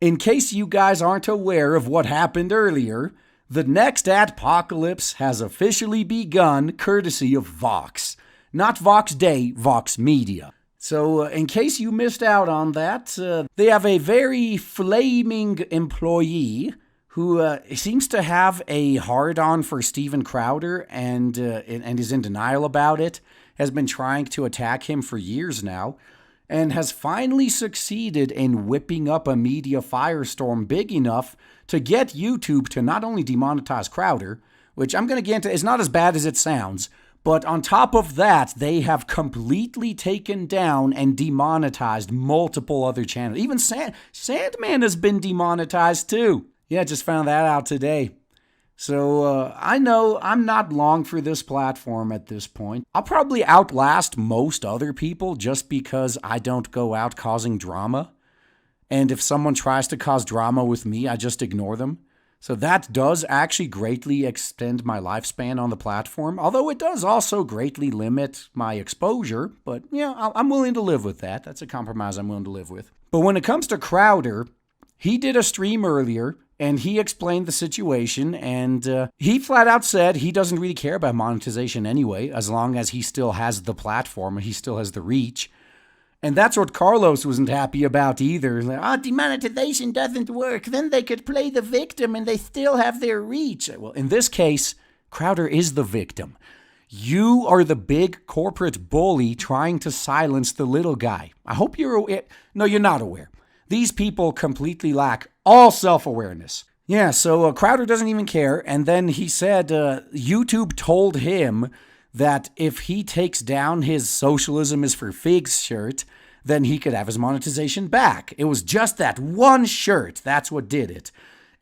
In case you guys aren't aware of what happened earlier, the next Adpocalypse has officially begun courtesy of Vox. Not Vox Day, Vox Media. So, in case you missed out on that, they have a very flaming employee who seems to have a hard-on for Steven Crowder and is in denial about it, has been trying to attack him for years now, and has finally succeeded in whipping up a media firestorm big enough to get YouTube to not only demonetize Crowder, which I'm going to get into, is not as bad as it sounds, but on top of that, they have completely taken down and demonetized multiple other channels. Even Sandman has been demonetized too. Yeah, just found that out today. So I know I'm not long for this platform at this point. I'll probably outlast most other people just because I don't go out causing drama. And if someone tries to cause drama with me, I just ignore them. So that does actually greatly extend my lifespan on the platform, although it does also greatly limit my exposure. But yeah, I'm willing to live with that. That's a compromise I'm willing to live with. But when it comes to Crowder, he did a stream earlier, and he explained the situation, and he flat out said he doesn't really care about monetization anyway, as long as he still has the platform and he still has the reach. And that's what Carlos wasn't happy about either. Like, demonetization doesn't work. Then they could play the victim and they still have their reach. Well, in this case, Crowder is the victim. You are the big corporate bully trying to silence the little guy. I hope you're aware. No, you're not aware. These people completely lack all self-awareness. Yeah, so Crowder doesn't even care. And then he said YouTube told him that if he takes down his socialism is for figs shirt, then he could have his monetization back. It was just that one shirt. That's what did it.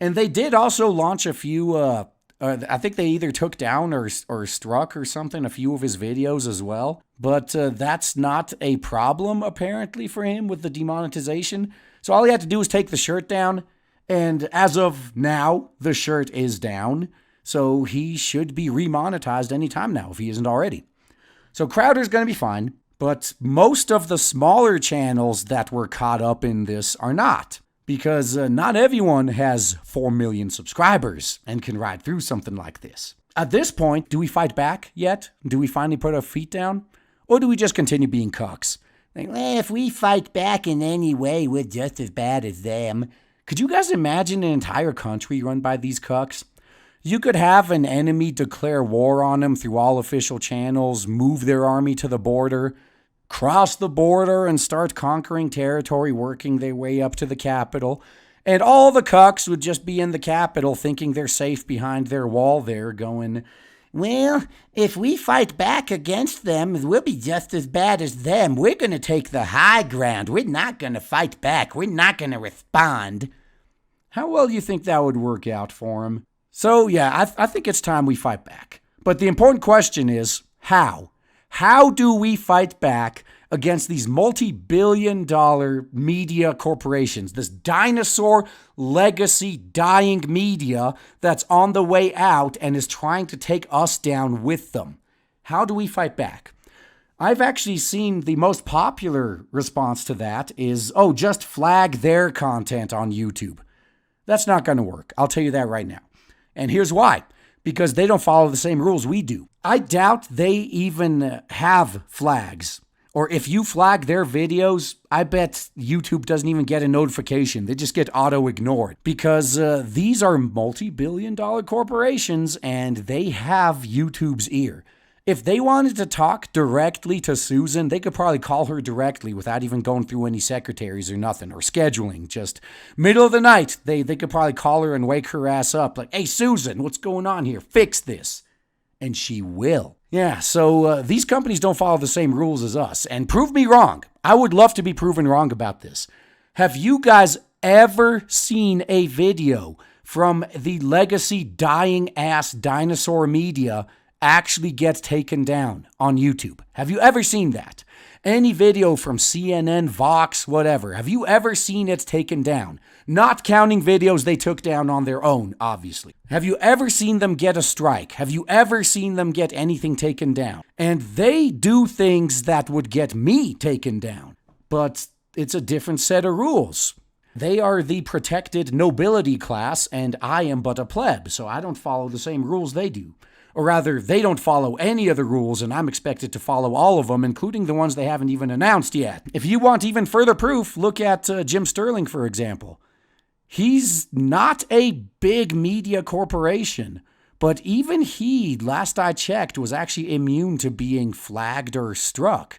And they did also launch a few, I think they either took down or struck or something, a few of his videos as well. But that's not a problem, apparently, for him with the demonetization. So all he had to do was take the shirt down. And as of now, the shirt is down. So he should be remonetized anytime now if he isn't already. So Crowder's going to be fine. But most of the smaller channels that were caught up in this are not. Because not everyone has 4 million subscribers and can ride through something like this. At this point, do we fight back yet? Do we finally put our feet down? Or do we just continue being cucks? Like, if we fight back in any way, we're just as bad as them. Could you guys imagine an entire country run by these cucks? You could have an enemy declare war on them through all official channels, move their army to the border, cross the border and start conquering territory, working their way up to the capital. And all the cucks would just be in the capital thinking they're safe behind their wall there going, well, if we fight back against them, we'll be just as bad as them. We're going to take the high ground. We're not going to fight back. We're not going to respond. How well do you think that would work out for him? So, yeah, I think it's time we fight back. But the important question is, how? How do we fight back against these multi-billion-dollar media corporations, this dinosaur legacy dying media that's on the way out and is trying to take us down with them? How do we fight back? I've actually seen the most popular response to that is, just flag their content on YouTube. That's not going to work. I'll tell you that right now. And here's why. Because they don't follow the same rules we do. I doubt they even have flags. Or if you flag their videos, I bet YouTube doesn't even get a notification. They just get auto-ignored. Because these are multi-billion-dollar corporations and they have YouTube's ear. If they wanted to talk directly to Susan, they could probably call her directly without even going through any secretaries or nothing, or scheduling. Just middle of the night, they could probably call her and wake her ass up. Like, hey, Susan, what's going on here? Fix this. And she will. Yeah, so these companies don't follow the same rules as us. And prove me wrong. I would love to be proven wrong about this. Have you guys ever seen a video from the legacy dying ass dinosaur media actually gets taken down on YouTube? Have you ever seen that? Any video from CNN, Vox, whatever. Have you ever seen it taken down? Not counting videos they took down on their own, obviously. Have you ever seen them get a strike? Have you ever seen them get anything taken down? And they do things that would get me taken down. But it's a different set of rules. They are the protected nobility class, and I am but a pleb, so I don't follow the same rules they do. Or rather, they don't follow any of the rules, and I'm expected to follow all of them, including the ones they haven't even announced yet. If you want even further proof, look at Jim Sterling, for example. He's not a big media corporation, but even he, last I checked, was actually immune to being flagged or struck,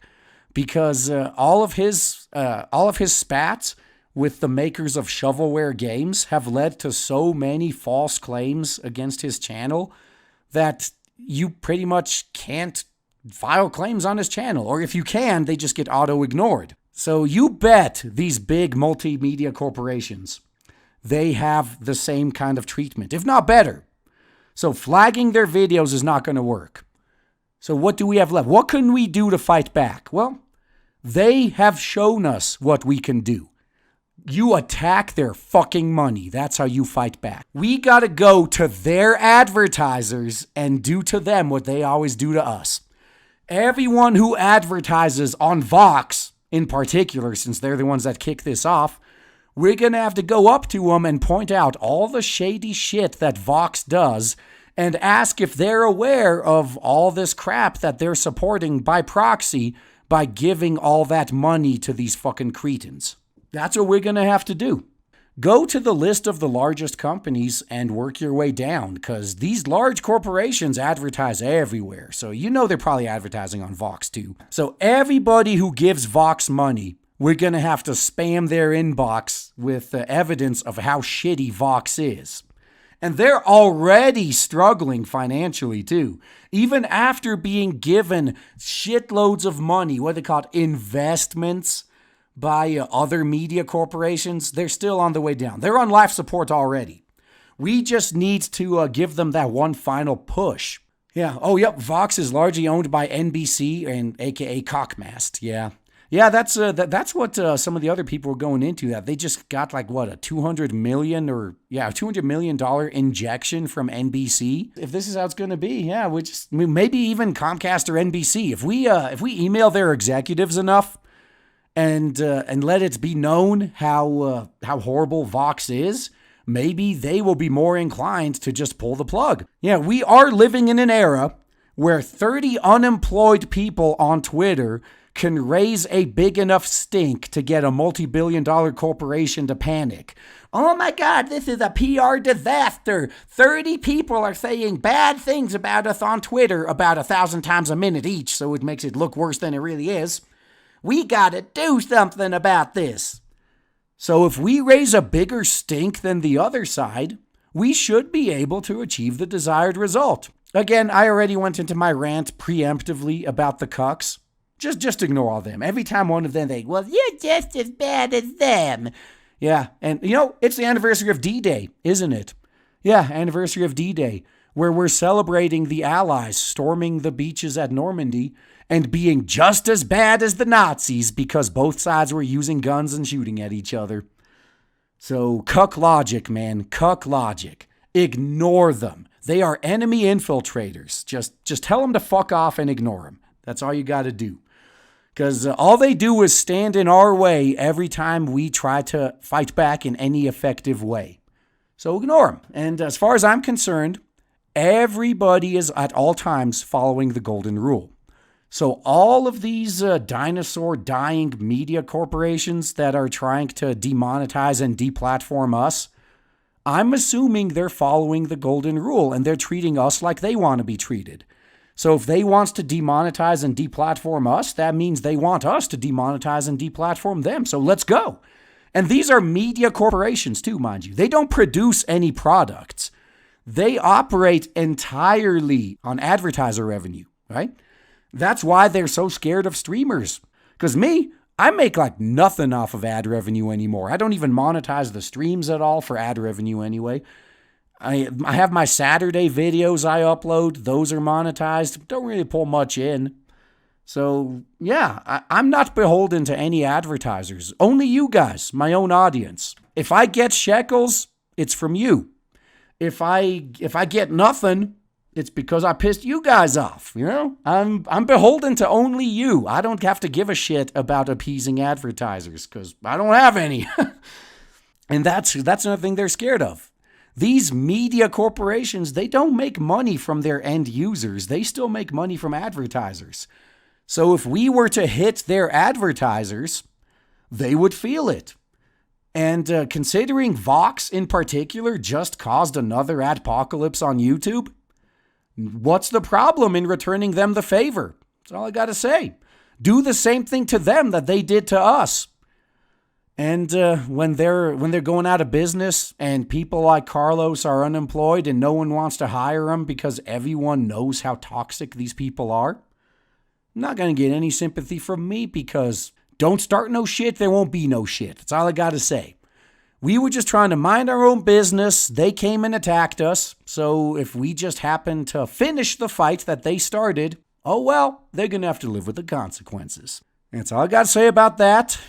because all of his spats with the makers of shovelware games have led to so many false claims against his channel that you pretty much can't file claims on his channel. Or if you can, they just get auto-ignored. So you bet these big multimedia corporations, they have the same kind of treatment, if not better. So flagging their videos is not going to work. So what do we have left? What can we do to fight back? Well, they have shown us what we can do. You attack their fucking money. That's how you fight back. We gotta go to their advertisers and do to them what they always do to us. Everyone who advertises on Vox, in particular, since they're the ones that kick this off, we're gonna have to go up to them and point out all the shady shit that Vox does and ask if they're aware of all this crap that they're supporting by proxy by giving all that money to these fucking cretins. That's what we're going to have to do. Go to the list of the largest companies and work your way down, because these large corporations advertise everywhere. So you know they're probably advertising on Vox too. So everybody who gives Vox money, we're going to have to spam their inbox with evidence of how shitty Vox is. And they're already struggling financially too. Even after being given shitloads of money, what they call investments, by other media corporations, they're still on the way down. They're on life support already. We just need to give them that one final push. Yeah. Oh, yep. Vox is largely owned by NBC and AKA Cockmast. Yeah. Yeah, that's what some of the other people were going into. That they just got like what, a $200 million injection from NBC. If this is how it's going to be, yeah, maybe even Comcast or NBC. If we email their executives enough, and let it be known how horrible Vox is, maybe they will be more inclined to just pull the plug. Yeah, we are living in an era where 30 unemployed people on Twitter can raise a big enough stink to get a multi-billion-dollar corporation to panic. Oh my God, this is a PR disaster. 30 people are saying bad things about us on Twitter about 1,000 times a minute each, so it makes it look worse than it really is. We gotta do something about this. So if we raise a bigger stink than the other side, we should be able to achieve the desired result. Again, I already went into my rant preemptively about the cucks. Just ignore all them. Every time one of them well, you're just as bad as them. Yeah, and it's the anniversary of D-Day, isn't it? Yeah, anniversary of D-Day, where we're celebrating the Allies storming the beaches at Normandy and being just as bad as the Nazis because both sides were using guns and shooting at each other. So, cuck logic, man. Cuck logic. Ignore them. They are enemy infiltrators. Just tell them to fuck off and ignore them. That's all you got to do. Because all they do is stand in our way every time we try to fight back in any effective way. So ignore them. And as far as I'm concerned, everybody is at all times following the golden rule. So all of these dinosaur-dying media corporations that are trying to demonetize and deplatform us, I'm assuming they're following the golden rule and they're treating us like they want to be treated. So if they want to demonetize and deplatform us, that means they want us to demonetize and deplatform them. So let's go. And these are media corporations too, mind you. They don't produce any products. They operate entirely on advertiser revenue, right? That's why they're so scared of streamers. Because I make like nothing off of ad revenue anymore. I don't even monetize the streams at all for ad revenue anyway. I have my Saturday videos I upload. Those are monetized. Don't really pull much in. So, yeah, I'm not beholden to any advertisers. Only you guys, my own audience. If I get shekels, it's from you. If I get nothing, it's because I pissed you guys off, I'm beholden to only you. I don't have to give a shit about appeasing advertisers because I don't have any. And that's another thing they're scared of. These media corporations, they don't make money from their end users. They still make money from advertisers. So if we were to hit their advertisers, they would feel it. And considering Vox in particular just caused another adpocalypse on YouTube, what's the problem in returning them the favor? That's all I got to say. Do the same thing to them that they did to us. And when they're going out of business and people like Carlos are unemployed and no one wants to hire them because everyone knows how toxic these people are, I'm not going to get any sympathy from me because don't start no shit, there won't be no shit. That's all I got to say. We were just trying to mind our own business. They came and attacked us. So if we just happen to finish the fight that they started, oh well, they're going to have to live with the consequences. That's all I got to say about that.